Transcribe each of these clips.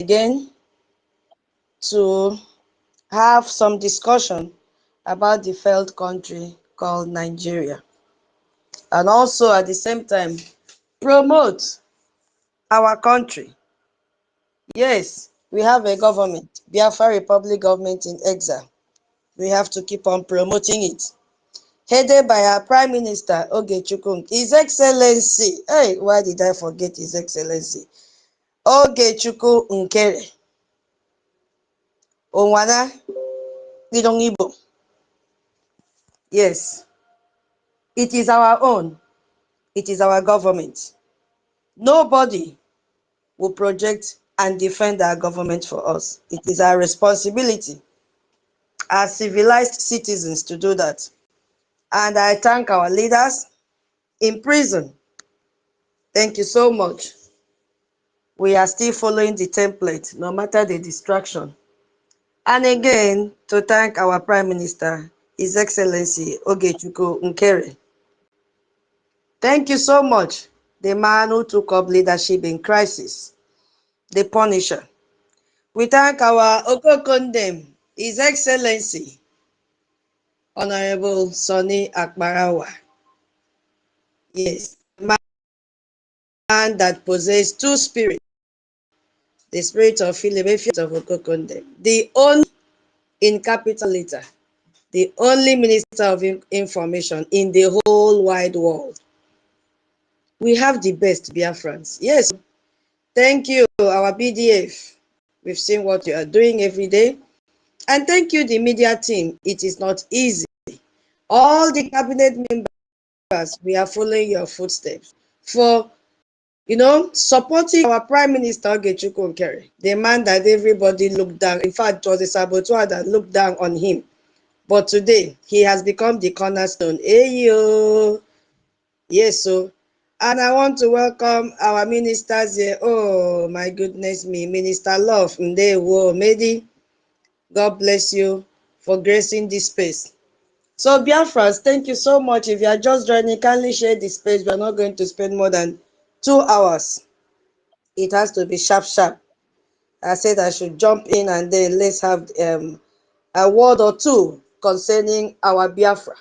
again to have some discussion about the failed country called Nigeria, and also at the same time promote our country. Yes, we have a government, Biafra Republic government in exile. We have to keep on promoting it. Headed by our Prime Minister, Ogechukwu, His Excellency. Hey, why did I forget His Excellency? Ogechukwu NKERE. Onwana Igbo. Yes, it is our own. It is our government. Nobody will project and defend our government for us. It is our responsibility as civilized citizens to do that. And I thank our leaders in prison. Thank you so much. We are still following the template, no matter the distraction. And again, to thank our Prime Minister, His Excellency Ogechukwu NKERE. Thank you so much, the man who took up leadership in crisis, the Punisher. We thank our Okokondem, His Excellency, Honorable Sonny Akbarawa. Yes, man that possesses two spirits, the spirit of Philadelphia of Okokondem, the only, in capital letter, the only Minister of Information in the whole wide world. We have the best Biafrans. Yes, thank you, our BDF. We've seen what you are doing every day. And thank you, the media team. It is not easy. All the cabinet members, we are following your footsteps for, supporting our Prime Minister, Ogechukwu NKERE, the man that everybody looked down. In fact, it was a saboteur that looked down on him. But today, he has become the cornerstone. Hey, yo. Yes, so. And I want to welcome our ministers here. Oh, my goodness me. Minister Love, Ndewo, Medi. God bless you for gracing this space. So, Biafrans, thank you so much. If you are just joining, kindly share this space. We are not going to spend more than 2 hours. It has to be sharp, sharp. I said I should jump in and then let's have a word or two concerning our Biafra.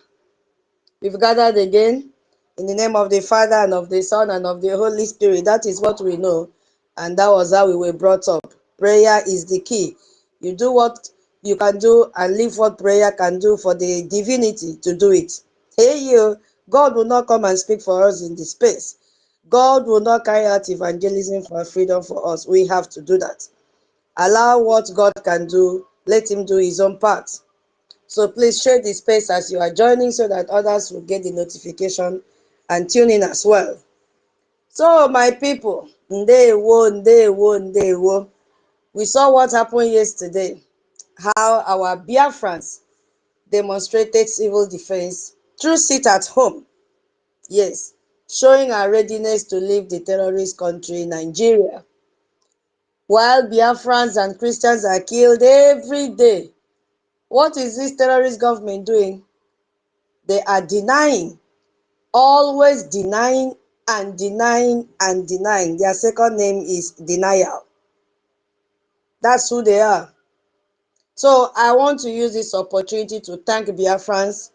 We've gathered again in the name of the Father and of the Son and of the Holy Spirit. That is what we know. And that was how we were brought up. Prayer is the key. You do what you can do and leave what prayer can do for the divinity to do it. Hey, you, God will not come and speak for us in this space. God will not carry out evangelism for freedom for us. We have to do that. Allow what God can do. Let him do his own part. So please share the space as you are joining so that others will get the notification and tune in as well. So my people, ndewo. We saw what happened yesterday, how our Biafrans demonstrated civil defense through sit at home. Yes, showing our readiness to leave the terrorist country, Nigeria. While Biafrans and Christians are killed every day, what is this terrorist government doing? They are denying, always denying and denying and denying. Their second name is denial. That's who they are. So I want to use this opportunity to thank Biafrans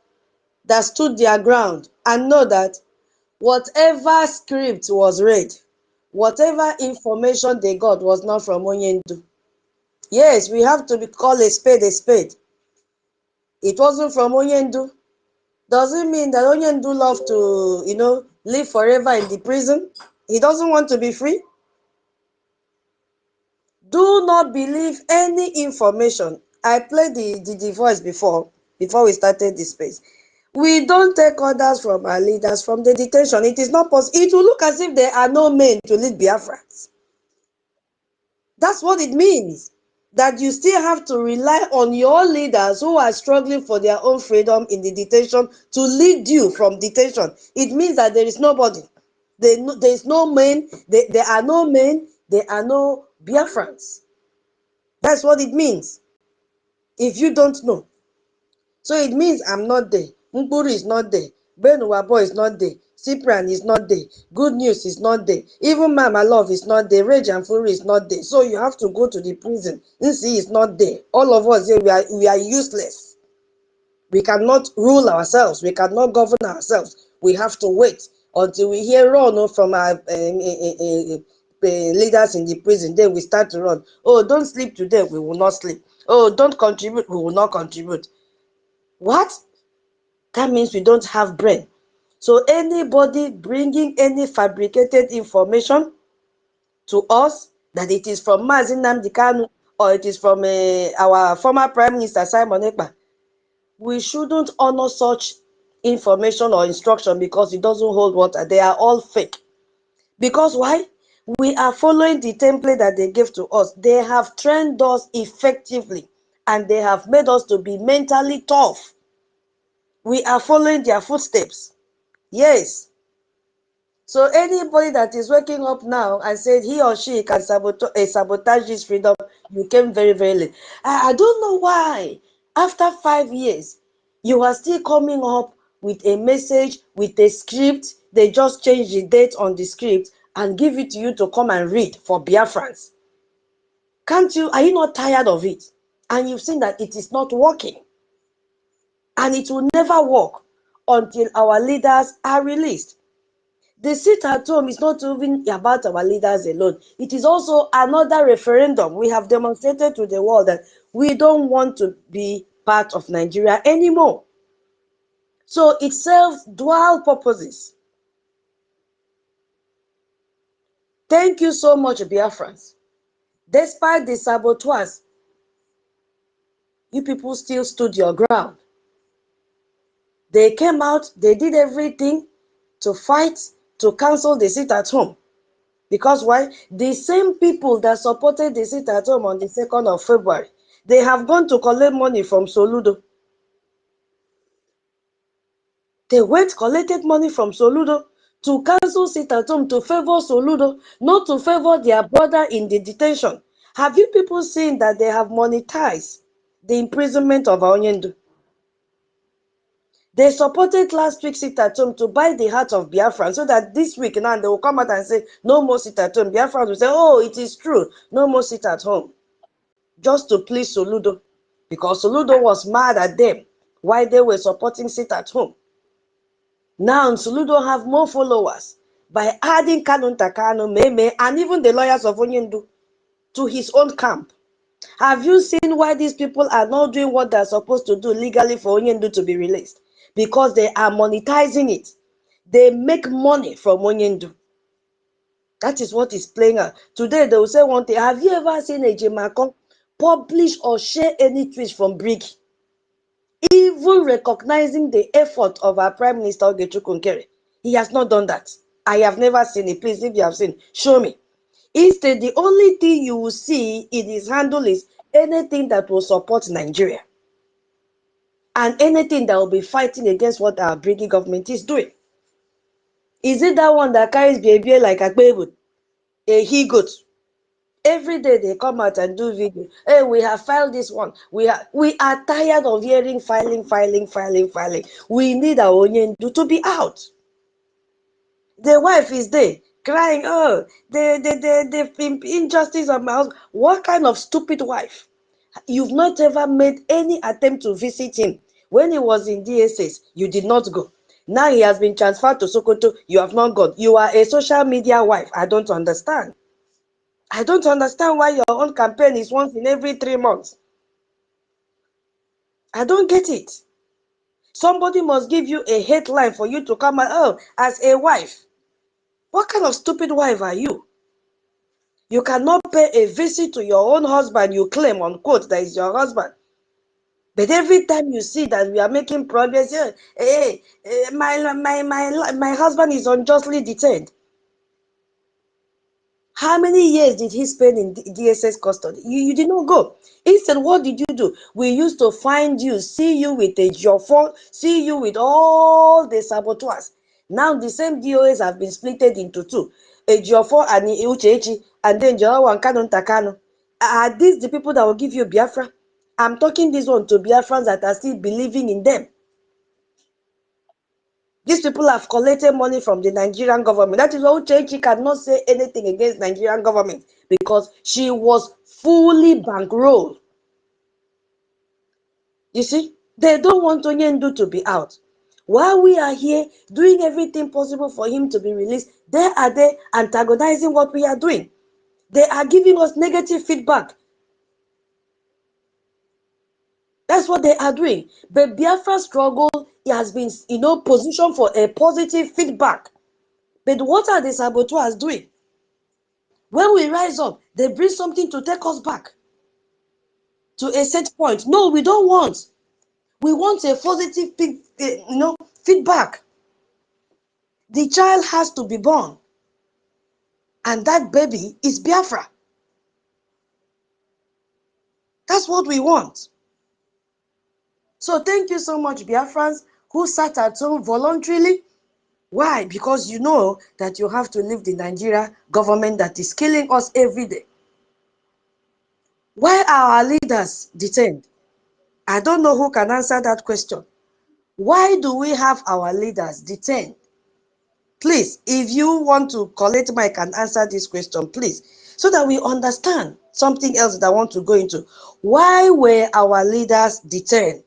that stood their ground and know that whatever script was read, whatever information they got was not from Onyendu. Yes, we have to call a spade a spade. It wasn't from Onyendu. Does it mean that Onyendu love to, live forever in the prison? He doesn't want to be free? Do not believe any information. I played the voice before we started this space. We don't take orders from our leaders from the detention. It is not possible. It will look as if there are no men to lead Biafrans. That's what it means. That you still have to rely on your leaders who are struggling for their own freedom in the detention to lead you from detention. It means that there is nobody. There is no men. There are no men. There are no Biafrans. That's what it means. If you don't know. So it means I'm not there. Mkpuru is not there. Benuwabo is not there. Cyprian is not there. Good News is not there. Even Mama Love is not there. Rage and Fury is not there. So you have to go to the prison. Nsi is not there. All of us here, we are useless. We cannot rule ourselves. We cannot govern ourselves. We have to wait until we hear run from our leaders in the prison. Then we start to run. Oh, don't sleep today. We will not sleep. Oh, don't contribute. We will not contribute. What? That means we don't have brain. So anybody bringing any fabricated information to us that it is from NNAMDI KANU or it is from our former Prime Minister Simon Ekpa, we shouldn't honor such information or instruction because it doesn't hold water. They are all fake. Because why? We are following the template that they gave to us. They have trained us effectively and they have made us to be mentally tough. We are following their footsteps. Yes. So anybody that is waking up now and said he or she can sabotage this freedom, you came very, very late. I don't know why. After 5 years, you are still coming up with a message, with a script. They just change the date on the script and give it to you to come and read for Biafrans. Can't you? Are you not tired of it? And you've seen that it is not working. And it will never work until our leaders are released. The sit at home is not even about our leaders alone. It is also another referendum. We have demonstrated to the world that we don't want to be part of Nigeria anymore. So it serves dual purposes. Thank you so much, Biafrans. Despite the saboteurs, you people still stood your ground. They came out, they did everything to fight, to cancel the sit at home. Because why? The same people that supported the sit at home on the 2nd of February, they have gone to collect money from Soludo. They went collected money from Soludo to cancel sit at home to favor Soludo, not to favor their brother in the detention. Have you people seen that they have monetized the imprisonment of Onyendu? They supported last week's sit at home to buy the heart of Biafra so that this week now they will come out and say, no more sit at home. Biafra will say, oh, it is true. No more sit at home. Just to please Soludo. Because Soludo was mad at them while they were supporting sit at home. Now Soludo have more followers by adding KANU, Meme, and even the lawyers of Onyendu to his own camp. Have you seen why these people are not doing what they're supposed to do legally for Onyendu to be released? Because they are monetizing it. They make money from Onyendu. That is what is playing out. Today they will say one thing. Have you ever seen a Jemako publish or share any tweets from Brig? Even recognizing the effort of our Prime Minister Ogechukwu Nkere. He has not done that. I have never seen it. Please, if you have seen, show me. Instead, the only thing you will see in his handle is anything that will support Nigeria. And anything that will be fighting against what our British government is doing. Is it that one that carries baby like a baby? A he-goat? Every day they come out and do video. Hey, we have filed this one. We are tired of hearing filing. We need our Onyendu to be out. The wife is there crying, oh, the injustice of my husband. What kind of stupid wife? You've not ever made any attempt to visit him. When he was in DSS, you did not go. Now he has been transferred to Sokoto, you have not gone. You are a social media wife. I don't understand. I don't understand why your own campaign is once in every 3 months. I don't get it. Somebody must give you a headline for you to come out, oh, as a wife. What kind of stupid wife are you? You cannot pay a visit to your own husband you claim, unquote, that is your husband. But every time you see that we are making progress, yeah, hey, my husband is unjustly detained. How many years did he spend in DSS custody? You did not go. Instead, what did you do? We used to find you, see you with a Joffo, see you with all the saboteurs. Now the same DOS have been splitted into two. A Joffo and Uchechi, and then Joao and KANU. Are these the people that will give you Biafra? I'm talking this one to Biafrans that are still believing in them. These people have collected money from the Nigerian government. That is why Uchechi cannot say anything against Nigerian government, because she was fully bankrolled. You see, they don't want Onyendu to be out. While we are here doing everything possible for him to be released, they are there antagonizing what we are doing. They are giving us negative feedback. That's what they are doing. But Biafra struggle has been, positioned for a positive feedback. But what are the saboteurs doing? When we rise up, they bring something to take us back to a set point. No, we don't want. We want a positive feedback. The child has to be born, and that baby is Biafra. That's what we want. So thank you so much, Biafrans, who sat at home voluntarily. Why? Because you know that you have to leave the Nigeria government that is killing us every day. Why are our leaders detained? I don't know who can answer that question. Why do we have our leaders detained? Please, if you want to collect mic and answer this question, please, so that we understand something else that I want to go into. Why were our leaders detained?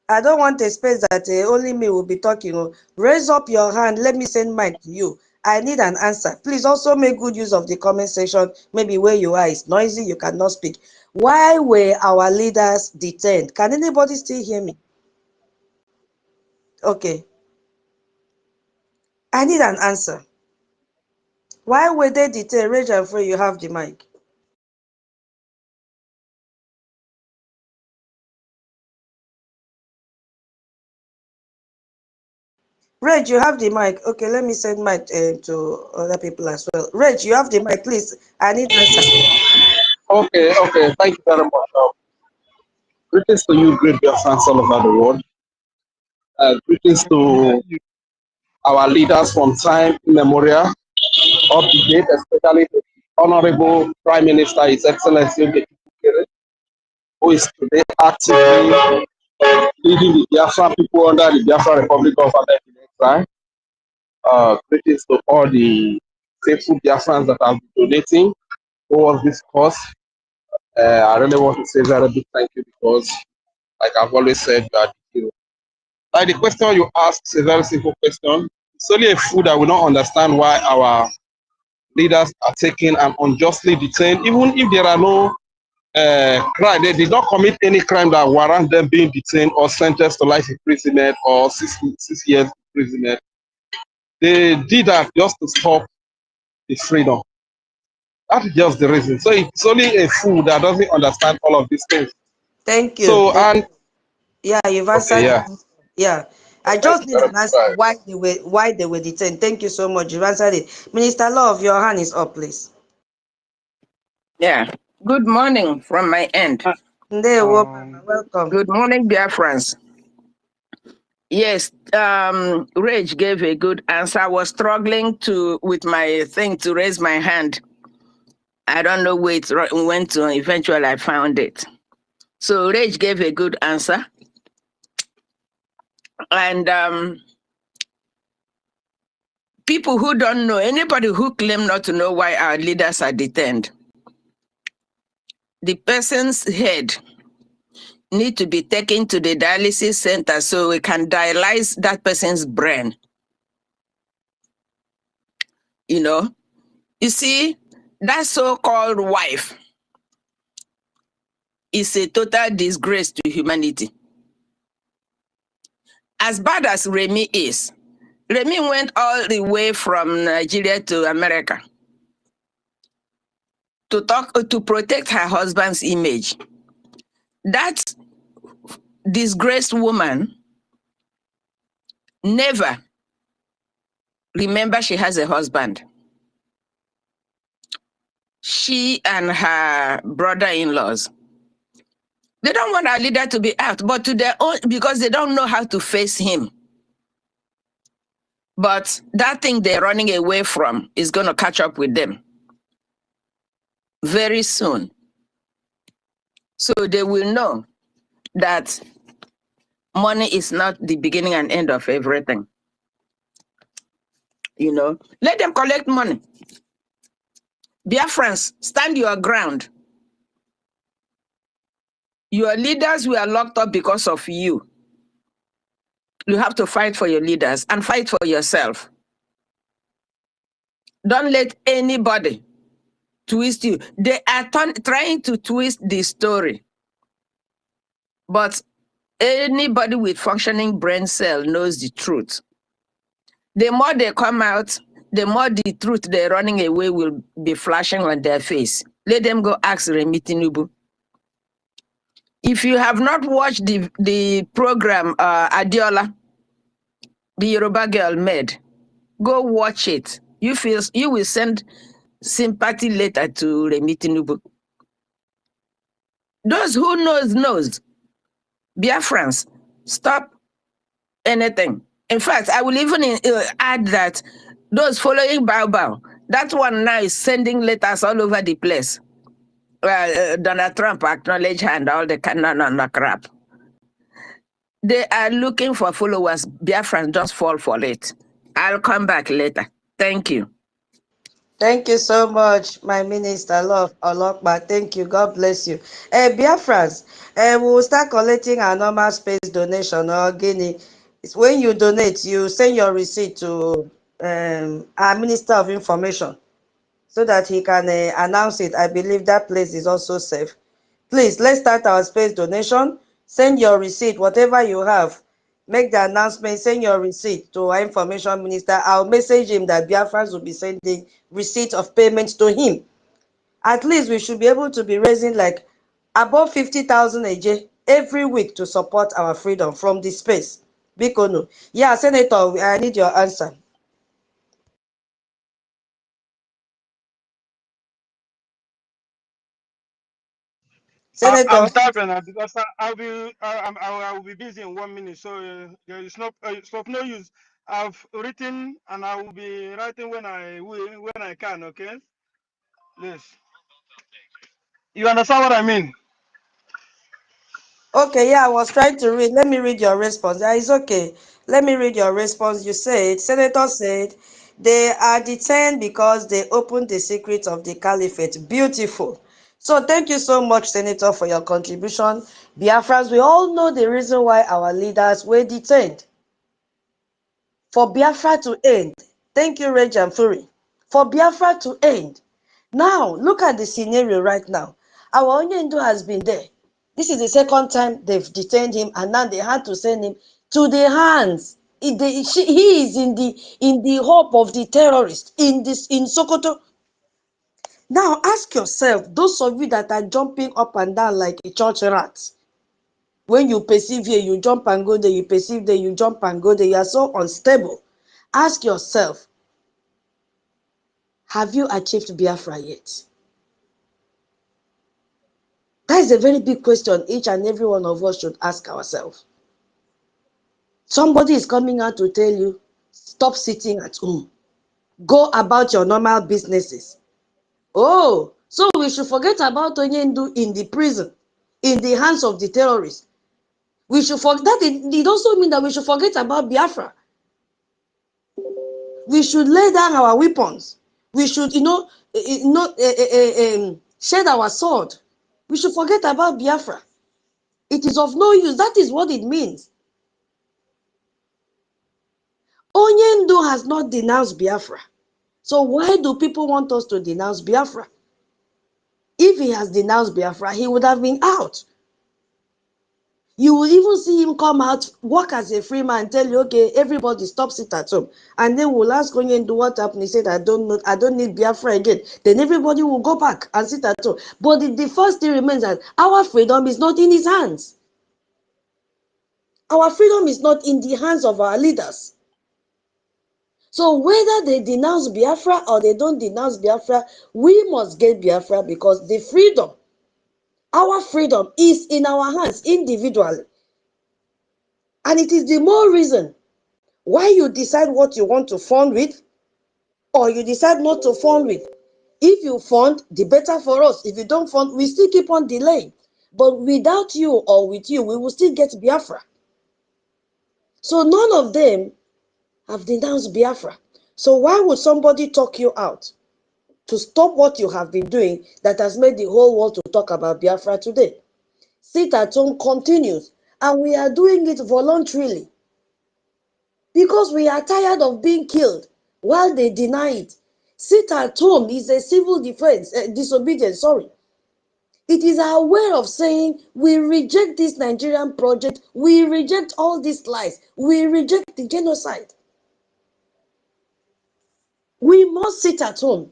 I don't want a space that only me will be talking. Raise up your hand. Let me send mic to you. I need an answer. Please also make good use of the comment section. Maybe where you are is noisy, you cannot speak. Why were our leaders detained? Can anybody still hear me? Okay. I need an answer. Why were they detained? Rage and Free, you have the mic. Reg, you have the mic. Okay, let me send mic to other people as well. Reg, you have the mic, please. I need answer. Okay. Thank you very much. Greetings to you, great dear fans all over the world. Greetings to our leaders from time immemorial of the date, especially the Honorable Prime Minister, His Excellency NKERE, who is today actively leading the Biafra people under the Biafra Republic of America in exile. Greetings to all the faithful Biafrans that have been donating towards this cause. I really want to say very big thank you, because, like I've always said, you are the hero. Like the question you asked is a very simple question. It's only a fool that will not understand why our leaders are taken and unjustly detained, even if there are no crime. They did not commit any crime that warrants them being detained or sentenced to life imprisonment or 6 years imprisonment. They did that just to stop the freedom. That's just the reason. So it's only a fool that doesn't understand all of these things. Thank you. So, and yeah, you've answered. okay, yeah. Yeah. I just need an answer why they were detained. Thank you so much. You've answered it. Minister Love, your hand is up, please. Yeah. Good morning from my end. Welcome. Good morning, dear friends. Yes, Rage gave a good answer. I was struggling with my thing to raise my hand. I don't know where it went to. Eventually, I found it. So Rage gave a good answer. And people who don't know, anybody who claim not to know why our leaders are detained, the person's head need to be taken to the dialysis center so we can dialyze that person's brain. You see, that so-called wife is a total disgrace to humanity. As bad as Remy is, Remy went all the way from Nigeria to America to protect her husband's image. That disgraced woman never remember she has a husband. She and her brother-in-laws, they don't want our leader to be out, but to their own, because they don't know how to face him. But that thing they're running away from is going to catch up with them very soon. So they will know that Money is not the beginning and end of everything. You know, let them collect money. Biafrans, stand your ground. Your leaders were locked up because of you. You have to fight for your leaders and fight for yourself. Don't let anybody twist you. They are trying to twist the story. But anybody with functioning brain cell knows the truth. The more they come out, the more the truth they're running away will be flashing on their face. Let them go ask Remi Tinubu. If you have not watched the program Adiola, the Yoruba girl made, go watch it. You will send sympathy letter to Remi Tinubu. Those who knows. Biafrans, stop anything. In fact, I will even add that those following Bao, that one now is sending letters all over the place. Donald Trump acknowledged her and all the crap. They are looking for followers. Biafrans just fall for it. I'll come back later. Thank you. Thank you so much, my minister, Love Olokpa. Thank you. God bless you. Biafrans, we will start collecting our normal space donation or guinea. When you donate, you send your receipt to our Minister of Information so that he can announce it. I believe that place is also safe. Please, let's start our space donation. Send your receipt, whatever you have. Make the announcement, send your receipt to our information minister. I'll message him that Biafrans will be sending receipt of payment to him. At least we should be able to be raising like above 50,000 every week to support our freedom from the space. Bikono. Yeah, Senator, I need your answer. I'm Senator. stopping now because I will be busy in 1 minute, so there is no it's of no use. I've written and I will be writing when I can. Okay, yes. You understand what I mean? Okay, yeah, I was trying to read. Let me read your response. Yeah, it's okay. Let me read your response. You said, Senator said, they are detained because they opened the secret of the caliphate. Beautiful. So thank you so much, Senator, for your contribution. Biafrans, we all know the reason why our leaders were detained. For Biafra to end. Thank you, Reg and Fury. For Biafra to end. Now, look at the scenario right now. Our Onyendu has been there. This is the second time they've detained him, and now they had to send him to the hands. He is in the hope of the terrorists in Sokoto. Now ask yourself, those of you that are jumping up and down like a church rat, when you perceive here, you jump and go there, you perceive there, you jump and go there, you are so unstable. Ask yourself, have you achieved Biafra yet? That is a very big question each and every one of us should ask ourselves. Somebody is coming out to tell you, stop sitting at home. Go about your normal businesses. Oh, so we should forget about Onyendu in the prison, in the hands of the terrorists. We should forget that. It also means that we should forget about Biafra. We should lay down our weapons. We should, shed our sword. We should forget about Biafra. It is of no use. That is what it means. Onyendu has not denounced Biafra. So why do people want us to denounce Biafra? If he has denounced Biafra, he would have been out. You will even see him come out, work as a free man, tell you, okay, everybody stop sit at home. And then we'll ask Onyendu what happened. He said, I don't need Biafra again. Then everybody will go back and sit at home. But the first thing remains that our freedom is not in his hands. Our freedom is not in the hands of our leaders. So whether they denounce Biafra or they don't denounce Biafra, we must get Biafra because the freedom, our freedom is in our hands individually. And it is the more reason why you decide what you want to fund with or you decide not to fund with. If you fund, the better for us. If you don't fund, we still keep on delaying. But without you or with you, we will still get Biafra. So none of them have denounced Biafra. So why would somebody talk you out to stop what you have been doing that has made the whole world to talk about Biafra today? Sit at home continues, and we are doing it voluntarily because we are tired of being killed while they deny it. Sit at home is a civil defense, disobedience, sorry. It is our way of saying we reject this Nigerian project, we reject all these lies, we reject the genocide. We must sit at home.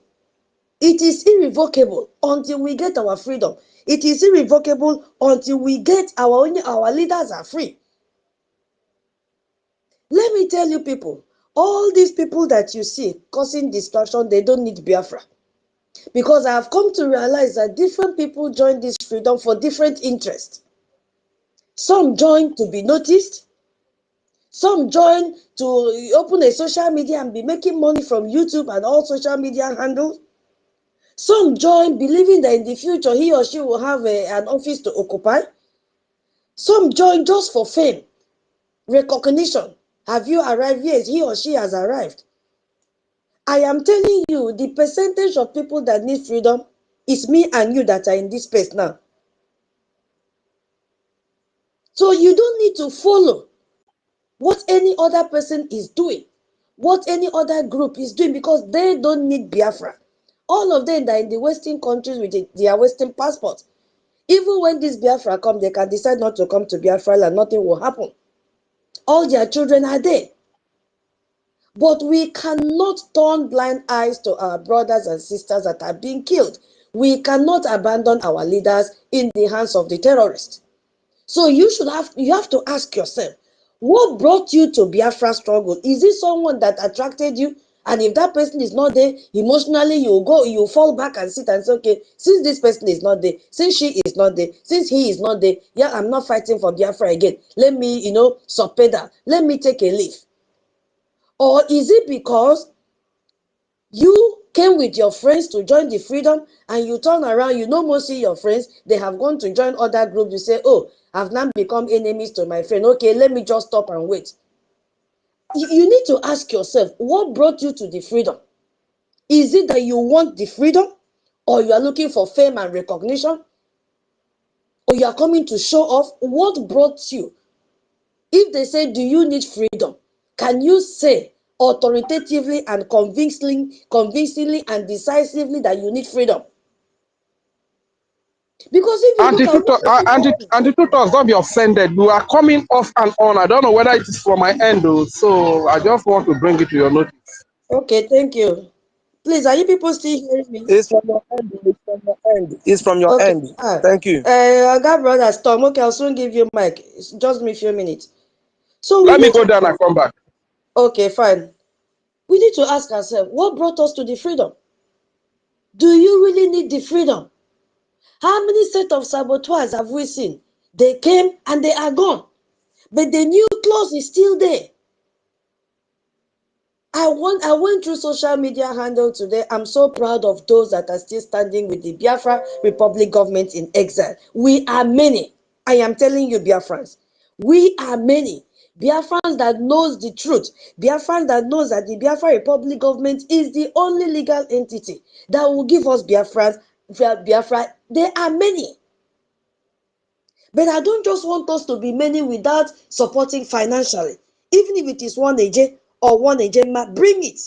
It is irrevocable until we get our freedom. It is irrevocable until we get our leaders are free. Let me tell you people, all these people that you see causing destruction, they don't need Biafra. Because I have come to realize that different people join this freedom for different interests. Some join to be noticed. Some join to open a social media and be making money from YouTube and all social media handles. Some join believing that in the future he or she will have an office to occupy. Some join just for fame, recognition. Have you arrived? Yes, he or she has arrived. I am telling you, the percentage of people that need freedom is me and you that are in this space now. So you don't need to follow what any other person is doing, what any other group is doing, because they don't need Biafra. All of them that are in the Western countries with their Western passports. Even when this Biafra come, they can decide not to come to Biafra and nothing will happen. All their children are there. But we cannot turn blind eyes to our brothers and sisters that are being killed. We cannot abandon our leaders in the hands of the terrorists. So you have to ask yourself, what brought you to Biafra struggle? Is it someone that attracted you? And if that person is not there, emotionally you fall back and sit and say, okay, since this person is not there, since she is not there, since he is not there, yeah, I'm not fighting for Biafra again. Let me, subpedal. Let me take a leave. Or is it because you came with your friends to join the freedom and you turn around, you no more see your friends, they have gone to join other groups, you say, oh, I've now become enemies to my friend. Okay, let me just stop and wait. You need to ask yourself, what brought you to the freedom? Is it that you want the freedom, or you are looking for fame and recognition, or you are coming to show off? What brought you? If they say, do you need freedom? Can you say authoritatively and convincingly and decisively that you need freedom? Because if you look at Anti-tutors, don't be offended. You are coming off and on. I don't know whether it is from my end, though, so I just want to bring it to your notice. okay, thank you. Please, are you people still hearing me? It's from your end. It's from your end. It's from your Okay. end. Thank you. I got brother Storm. Okay, I'll soon give you mic. It's just me a few minutes. So we Let me need go to. down and come back. Okay, fine. We need to ask ourselves, what brought us to the freedom? Do you really need the freedom? How many set of saboteurs have we seen? They came and they are gone, but the new clause is still there. I went through social media handle today. I'm so proud of those that are still standing with the Biafra Republic government in exile. We are many. I am telling you, Biafrans. We are many. Biafrans that knows the truth. Biafrans that knows that the Biafra Republic government is the only legal entity that will give us Biafra. There are many. But I don't just want us to be many without supporting financially. Even if it is one AJ or one AJ, bring it.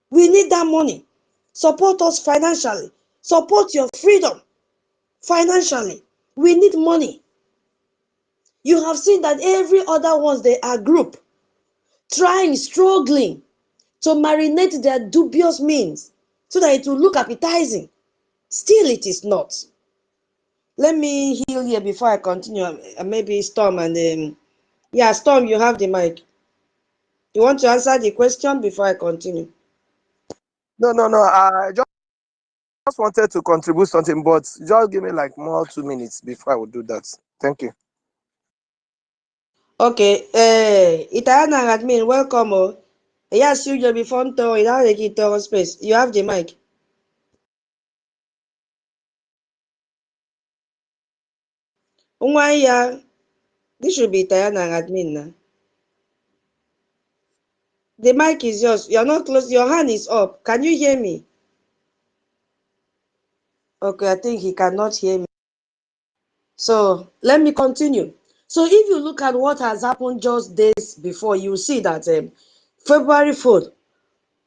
We need that money. Support us financially. Support your freedom financially. We need money. You have seen that every other ones, they are group trying, struggling to marinate their dubious means so that it will look appetizing. Still, it is not. Let me heal here before I continue. Maybe Storm and yeah, Storm, you have the mic. You want to answer the question before I continue? No. I just wanted to contribute something, but just give me like more 2 minutes before I would do that. Thank you. Okay, Itana admin, welcome. Oh. Yes, you before to space. You have the mic. Umwaya. This should be Diana admin now. The mic is yours. You're not close. Your hand is up. Can you hear me? Okay, I think he cannot hear me. So let me continue. So if you look at what has happened just days before, you see that February 4th,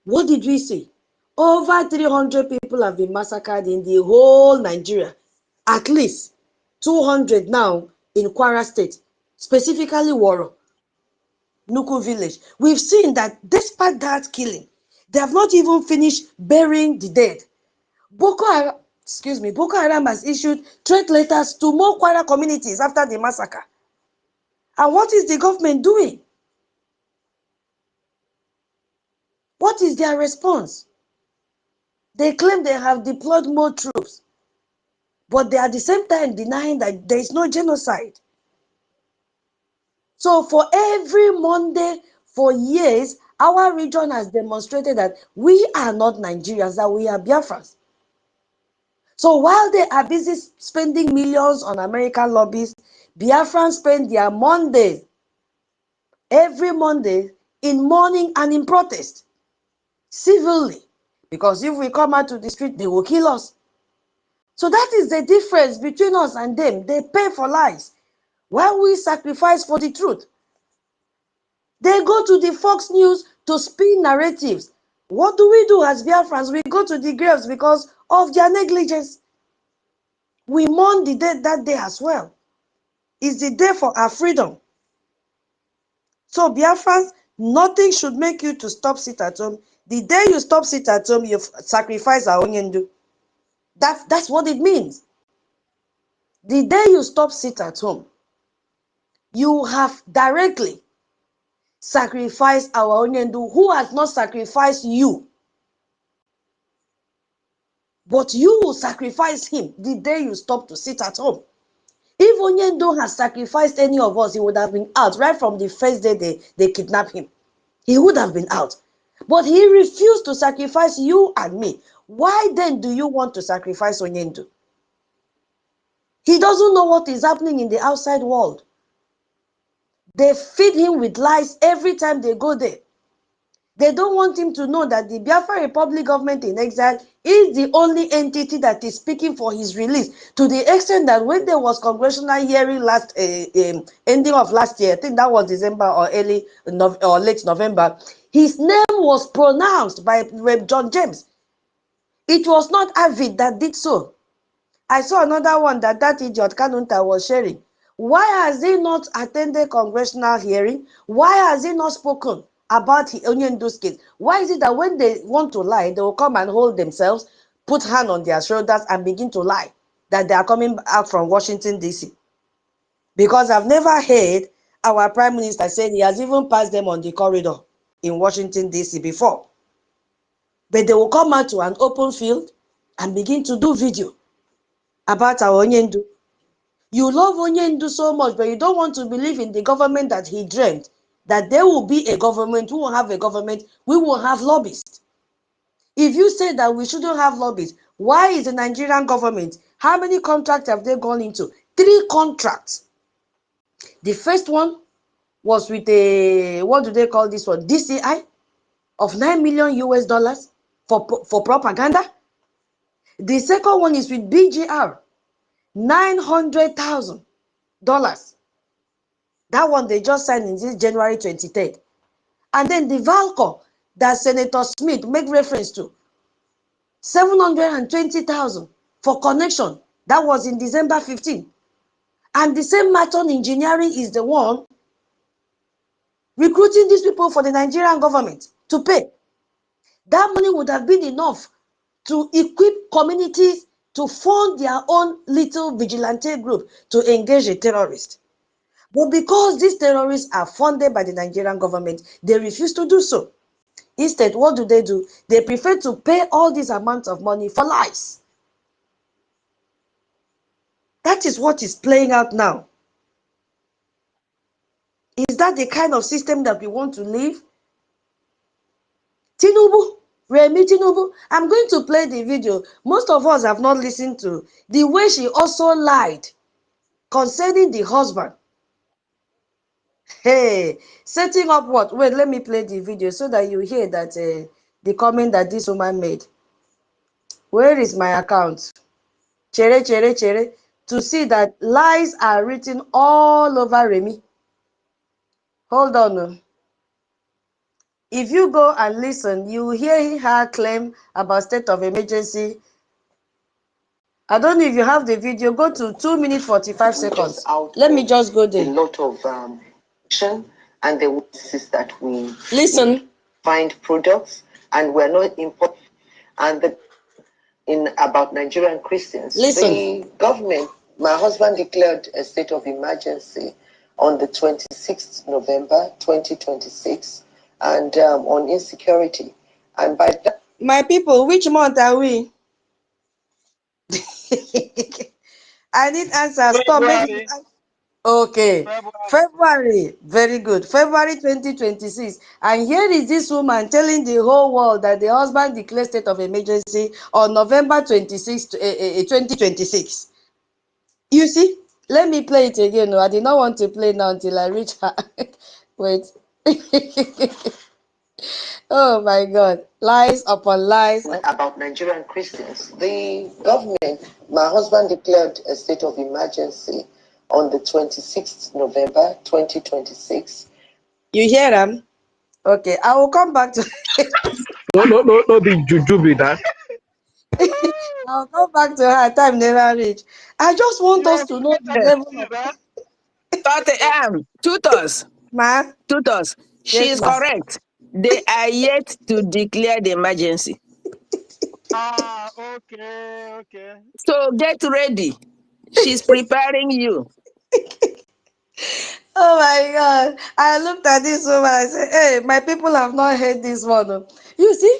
what did we see? Over 300 people have been massacred in the whole Nigeria. At least 200 now in Kwara State, specifically Woro, Nuku village. We've seen that despite that killing, they have not even finished burying the dead. Boko Haram has issued threat letters to more Kwara communities after the massacre. And what is the government doing? What is their response? They claim they have deployed more troops, but they are at the same time denying that there is no genocide. So for every Monday for years, our region has demonstrated that we are not Nigerians, that we are Biafrans. So while they are busy spending millions on American lobbies, Biafrans spend their Mondays, every Monday, in mourning and in protest, civilly. Because if we come out to the street, they will kill us. So that is the difference between us and them. They pay for lies, while we sacrifice for the truth. They go to the Fox News to spin narratives. What do we do as Biafrans? We go to the graves because of their negligence. We mourn the dead that day as well. It's the day for our freedom. So Biafrans, nothing should make you to stop sit at home. The day you stop sit at home, you sacrifice our onyendu. That's what it means. The day you stop sit at home, you have directly sacrificed our onyendu, who has not sacrificed you. But you will sacrifice him the day you stop to sit at home. If Onyendo has sacrificed any of us, he would have been out right from the first day they kidnapped him. He would have been out. But he refused to sacrifice you and me. Why then do you want to sacrifice Onyendo? He doesn't know what is happening in the outside world. They feed him with lies every time they go there. They don't want him to know that the Biafra Republic government in exile is the only entity that is speaking for his release, to the extent that when there was congressional hearing last ending of last year, I think that was December or late November, his name was pronounced by Rev. John James. It was not Avid that did so. I saw another one that idiot Kanunta was sharing. Why has he not attended congressional hearing? Why has he not spoken about Onyendu's case? Why is it that when they want to lie, they will come and hold themselves, put hand on their shoulders and begin to lie that they are coming out from Washington, D.C.? Because I've never heard our prime minister say he has even passed them on the corridor in Washington, D.C. before. But they will come out to an open field and begin to do video about our Onyendu. You love Onyendu so much, but you don't want to believe in the government that he dreamt, that there will be a government, we will have a government, we will have lobbyists. If you say that we shouldn't have lobbyists, why is the Nigerian government, how many contracts have they gone into? 3 contracts. The first one was with a, what do they call this one? DCI of $9 million US for propaganda. The second one is with BGR, $900,000. That one they just signed in this January 23rd. And then the Valco that Senator Smith make reference to, $720,000 for connection. That was in December 15. And the same Maton Engineering is the one recruiting these people for the Nigerian government to pay. That money would have been enough to equip communities to fund their own little vigilante group to engage a terrorist. But because these terrorists are funded by the Nigerian government, they refuse to do so. Instead, what do? They prefer to pay all these amounts of money for lies. That is what is playing out now. Is that the kind of system that we want to live? Tinubu, Remi Tinubu, I'm going to play the video. Most of us have not listened to the way she also lied concerning the husband Hey, setting up what? Wait, let me play the video so that you hear that the comment that this woman made. Where is my account? Chere, chere, chere. To see that lies are written all over Remy. Hold on. If you go and listen, you hear her claim about state of emergency. I don't know if you have the video. Go to 2 minutes 45 seconds. Let me just go there. A lot of and the is that we listen find products and we're not import and the in about Nigerian Christians. Listen. The government, my husband declared a state of emergency on the 26th November 2026 and on insecurity. And by that, my people, which month are we? I need answers. Stop. February. Okay. February. February. Very good. February 2026. And here is this woman telling the whole world that the husband declared state of emergency on November 26, 2026. You see? Let me play it again. No, I did not want to play now until I reach her. Wait. Oh my God. Lies upon lies. About Nigerian Christians. The government, my husband declared a state of emergency on the 26th November 2026. You hear them? Okay, I will come back to No, the juju be that. I'll come back to her. Time never reach. I just want You us are to know the Yes. level of that? Tutors. ma. Tutors. She Yes, is ma. correct. They are yet to declare the emergency. Ah, okay, okay. So get ready. She's preparing you. Oh my God. I looked at this woman. I said, hey, my people have not heard this one. Oh. You see?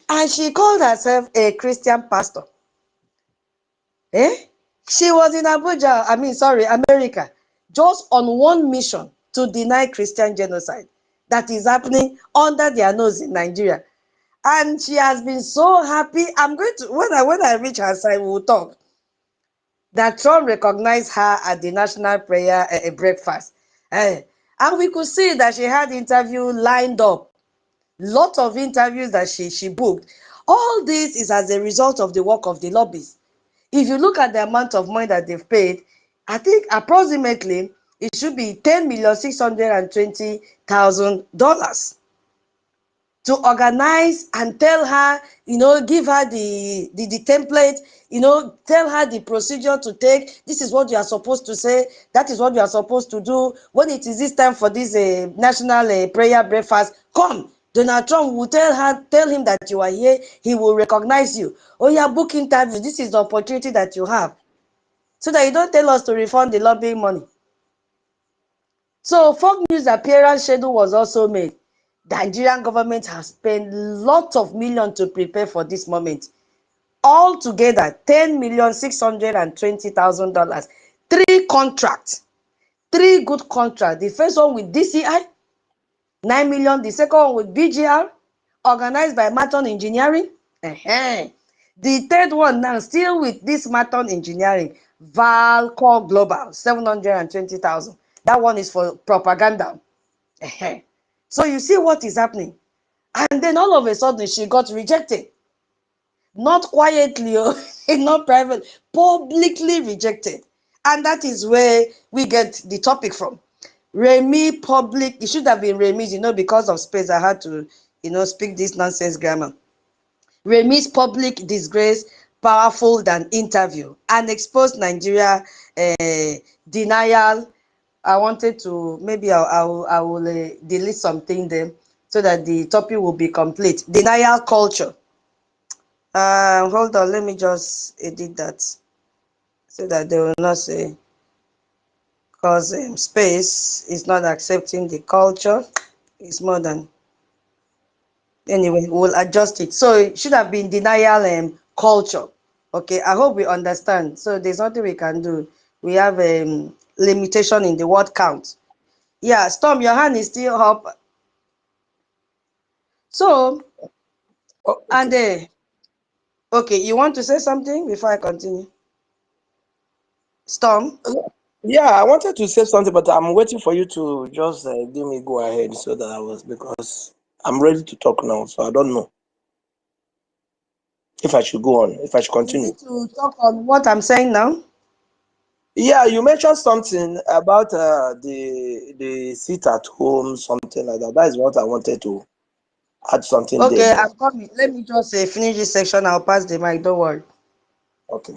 And she called herself a Christian pastor. Eh? She was in Abuja, America, just on one mission to deny Christian genocide that is happening under their nose in Nigeria. And she has been so happy. I'm going to, when I reach her side, we will talk. That Trump recognized her at the national prayer breakfast. And we could see that she had interview lined up. Lot of interviews that she booked. All this is as a result of the work of the lobbies. If you look at the amount of money that they've paid, I think approximately it should be $10,620,000 to organize and tell her, give her the template, tell her the procedure to take. This is what you are supposed to say. That is what you are supposed to do. When it is this time for this national prayer breakfast, come. Donald Trump will tell him that you are here. He will recognize you. Oh, yeah, book interview. This is the opportunity that you have. So that you don't tell us to refund the lobbying money. So Fox News appearance schedule was also made. The Nigerian government has spent lots of millions to prepare for this moment. Altogether, $10,620,000. 3 contracts. 3 good contracts. The first one with DCI, 9 million. The second one with BGR, organized by Maton Engineering. The third one now, still with this Maton Engineering, Valcor Global, 720,000. That one is for propaganda. So you see what is happening. And then all of a sudden, she got rejected. Not quietly, not private, publicly rejected. And that is where we get the topic from. Remy public, it should have been Remy's, because of space, I had to, speak this nonsense grammar. Remy's public disgrace, powerful than interview, and exposed Nigeria denial. I wanted to, maybe I will delete something there so that the topic will be complete. Denial culture. Hold on, let me just edit that so that they will not say, because space is not accepting the culture. It's more than, anyway, we'll adjust it. So it should have been denial culture. Okay, I hope we understand. So there's nothing we can do. We have a limitation in the word count. Yeah, Storm, your hand is still up. So, and okay, you want to say something before I continue? Storm? Yeah, I wanted to say something, but I'm waiting for you to just give me go ahead so that because I'm ready to talk now. So I don't know if I should go on, if I should You continue. need to talk on what I'm saying now. Yeah, you mentioned something about the sit at home, something like that. That is what I wanted to add something there, Okay, but I'm coming. Let me just finish this section. I'll pass the mic. Don't worry. okay.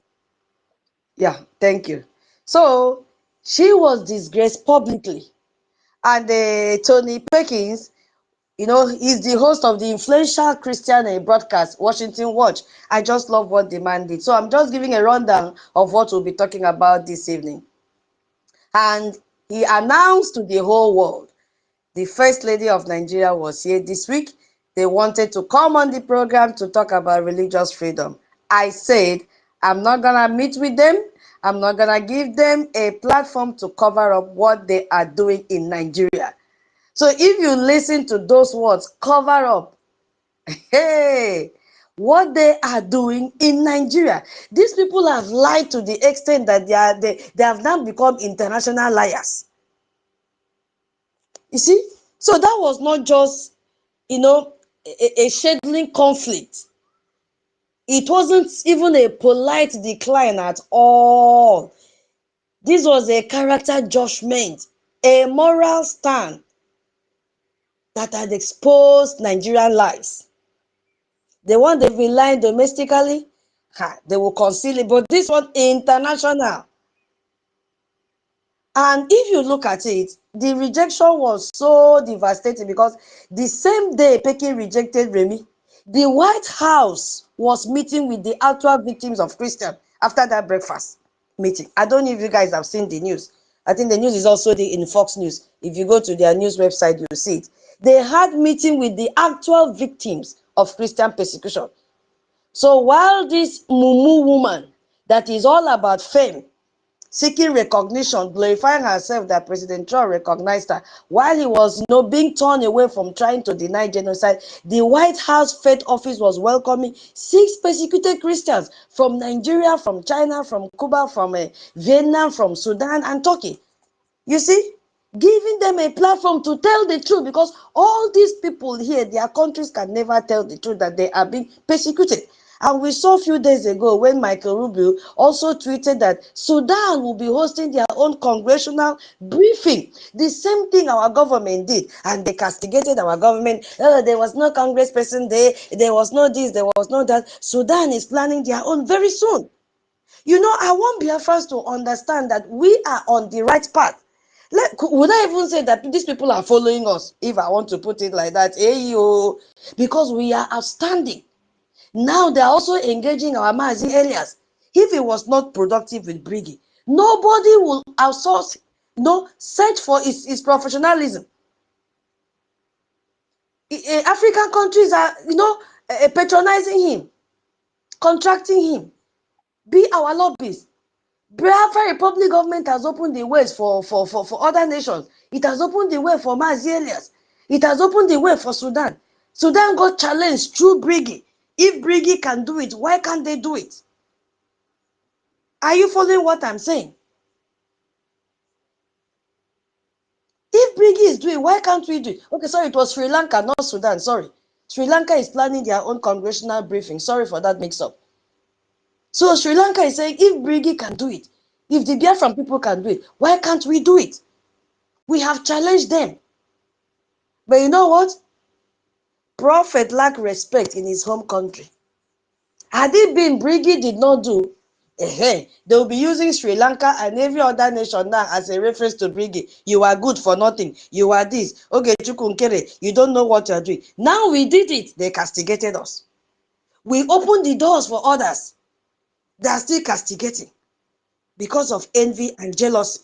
Yeah, thank you. So she was disgraced publicly, and Tony Perkins, he's the host of the influential Christian broadcast, Washington Watch. I just love what the man did. So I'm just giving a rundown of what we'll be talking about this evening. And he announced to the whole world, the First Lady of Nigeria was here this week. They wanted to come on the program to talk about religious freedom. I said, I'm not going to meet with them. I'm not going to give them a platform to cover up what they are doing in Nigeria. So if you listen to those words, cover up, hey, what they are doing in Nigeria. These people have lied to the extent that they have now become international liars. You see? So that was not just, a scheduling conflict. It wasn't even a polite decline at all. This was a character judgment, a moral stand that had exposed Nigerian lies. The one they've been lying domestically, they will conceal it. But this one, international. And if you look at it, the rejection was so devastating because the same day Peking rejected Remy, the White House was meeting with the actual victims of Christian after that breakfast meeting. I don't know if you guys have seen the news. I think the news is also in Fox News. If you go to their news website, you'll see it. They had meeting with the actual victims of Christian persecution. So while this Mumu woman that is all about fame, seeking recognition, glorifying herself that President Trump recognized her, while he was being torn away from trying to deny genocide, the White House Faith Office was welcoming 6 persecuted Christians from Nigeria, from China, from Cuba, from Vietnam, from Sudan, and Turkey. You see, giving them a platform to tell the truth, because all these people here, their countries can never tell the truth that they are being persecuted. And we saw a few days ago when Michael Rubio also tweeted that Sudan will be hosting their own congressional briefing. The same thing our government did, and they castigated our government. Oh, there was no congressperson there, there was no this, there was no that. Sudan is planning their own very soon. I want Biafrans to understand that we are on the right path. Would I even say that these people are following us, if I want to put it like that? Hey, yo, because we are outstanding. Now they are also engaging our Mazi areas. If it was not productive with Briggy, nobody will outsource, search for his professionalism. African countries are, patronizing him, contracting him, be our lobbies. Biafra Republic government has opened the ways for other nations. It has opened the way for Mazi areas. It has opened the way for Sudan. Sudan got challenged through Briggy. If Briggy can do it, why can't they do it? Are you following what I'm saying? If Briggy is doing, why can't we do it? Okay, sorry, it was Sri Lanka, not Sudan. Sorry. Sri Lanka is planning their own congressional briefing. Sorry for that mix-up. So Sri Lanka is saying, if Briggy can do it, if the Biafran people can do it, why can't we do it? We have challenged them. But you know what? Prophet lacked respect in his home country. Had it been Briggy did not do, they will be using Sri Lanka and every other nation now as a reference to Briggy. You are good for nothing. You are this. Okay, NKERE, you don't know what you are doing. Now we did it. They castigated us. We opened the doors for others. They are still castigating because of envy and jealousy.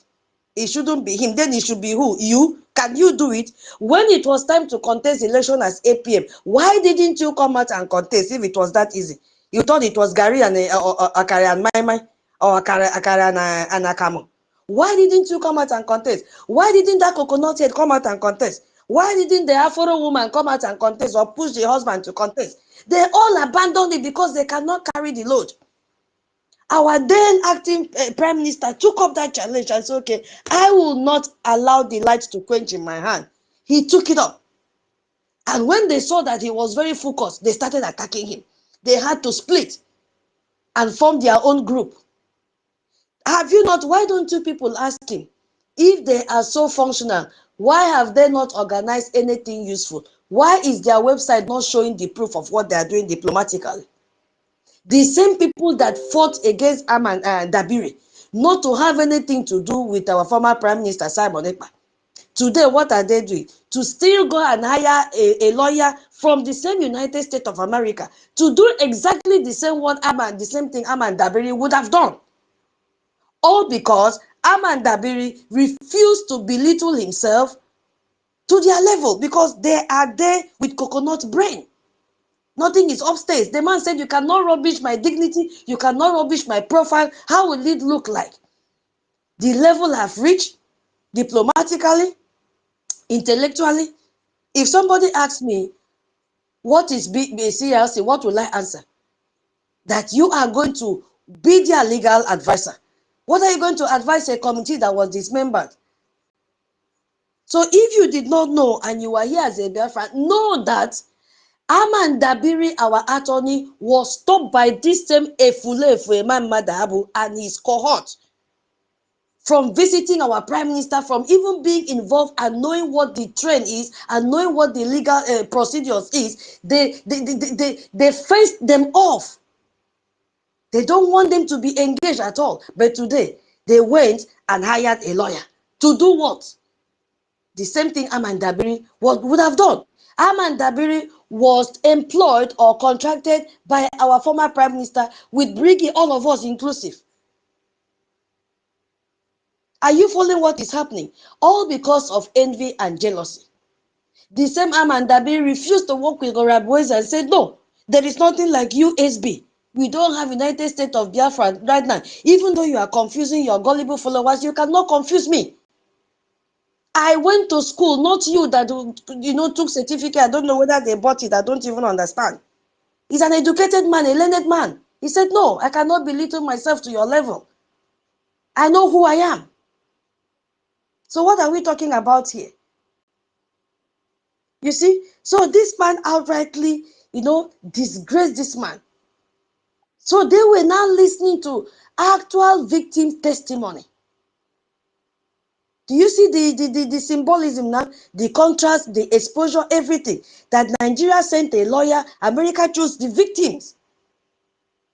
It shouldn't be him. Then it should be who? You? Can you do it? When it was time to contest election as APM, why didn't you come out and contest if it was that easy? You thought it was Gary and Akari and Maimai, or Akari and Akamo. Why didn't you come out and contest? Why didn't that coconut head come out and contest? Why didn't the Afro woman come out and contest or push the husband to contest? They all abandoned it because they cannot carry the load. Our then acting prime minister took up that challenge and said, okay, I will not allow the light to quench in my hand. He took it up. And when they saw that he was very focused, they started attacking him. They had to split and form their own group. Have you not? Why don't you people ask him? If they are so functional, why have they not organized anything useful? Why is their website not showing the proof of what they are doing diplomatically? The same people that fought against Dabiri, not to have anything to do with our former Prime Minister Simon Ekpa. Today, what are they doing? To still go and hire a lawyer from the same United States of America to do exactly the same the same thing Ahmad Dabiri would have done. All because Ahmad Dabiri refused to belittle himself to their level because they are there with coconut brain. Nothing is upstairs. The man said, you cannot rubbish my dignity, you cannot rubbish my profile. How will it look like? The level I've reached diplomatically, intellectually. If somebody asks me, what is CLC, what will I answer? That you are going to be their legal advisor. What are you going to advise a committee that was dismembered? So if you did not know and you are here as a Biafran, know that Ahmad Dabiri, our attorney, was stopped by this same Eman Madabu and his cohort from visiting our prime minister, from even being involved and knowing what the trend is and knowing what the legal procedures is. They faced them off. They don't want them to be engaged at all. But today, they went and hired a lawyer. To do what? The same thing Ahmad Dabiri would have done. Ahmad Dabiri was employed or contracted by our former prime minister with bringing all of us inclusive. Are you following what is happening? All because of envy and jealousy. The same Ahmad Dabiri refused to work with Orabuez and said, no, there is nothing like USB. We don't have United States of Biafra right now. Even though you are confusing your gullible followers, you cannot confuse me. I went to school, not you that took certificate. I don't know whether they bought it. I don't even understand. He's an educated man, a learned man. He said, no, I cannot belittle myself to your level. I know who I am. So what are we talking about here? You see? So this man outrightly, disgraced this man. So they were now listening to actual victim testimony. Do you see the symbolism now? The contrast, the exposure, everything. That Nigeria sent a lawyer, America chose the victims.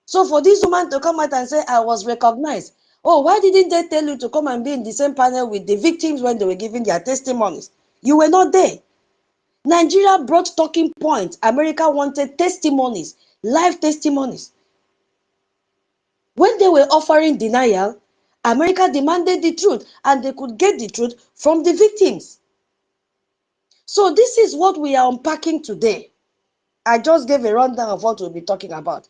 So for this woman to come out and say, I was recognized. Oh, why didn't they tell you to come and be in the same panel with the victims when they were giving their testimonies? You were not there. Nigeria brought talking points. America wanted testimonies, live testimonies. When they were offering denial, America demanded the truth, and they could get the truth from the victims. So this is what we are unpacking today. I just gave a rundown of what we'll be talking about.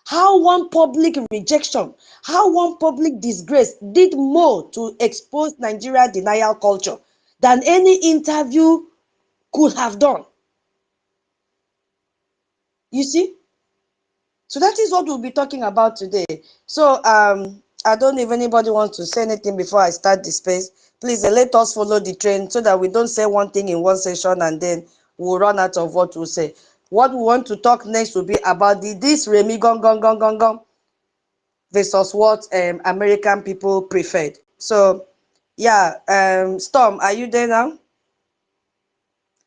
How one public rejection, how one public disgrace did more to expose Nigeria denial culture than any interview could have done. You see? So that is what we'll be talking about today. So I don't know if anybody wants to say anything before I start the space. Please let us follow the trend so that we don't say one thing in one session and then we'll run out of what we'll say. What we want to talk next will be about this Remy Gong versus what American people preferred. So yeah, Storm, are you there now?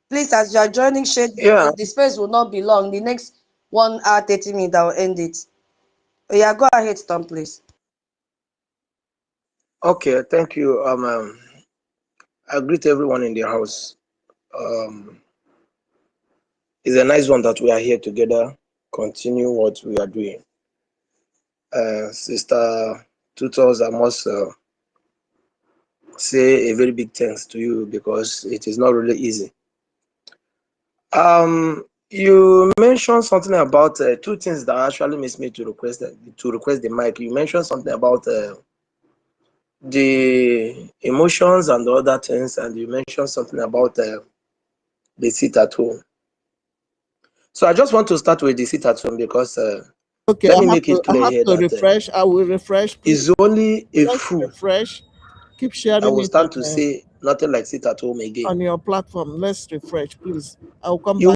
Please, as you are joining, share the space will not be long. The next 1 hour 30 minutes, I will end it. Yeah, go ahead, Storm, please. Okay, thank you. I greet everyone in the house. It's a nice one that we are here together, continue what we are doing. Sister Tutors, I must say a very big thanks to you because it is not really easy. You mentioned something about two things that actually makes me to request the mic. You mentioned something about the emotions and the other things, and you mentioned something about the sit at home. So I just want to start with the sit at home because Okay, Let me make it I clear have here to that refresh. I will refresh. Please. it's only a Let's fool refresh. Keep that sharing will it stand to say nothing like sit at home again. on your platform. Let's refresh, please. I'll come You back.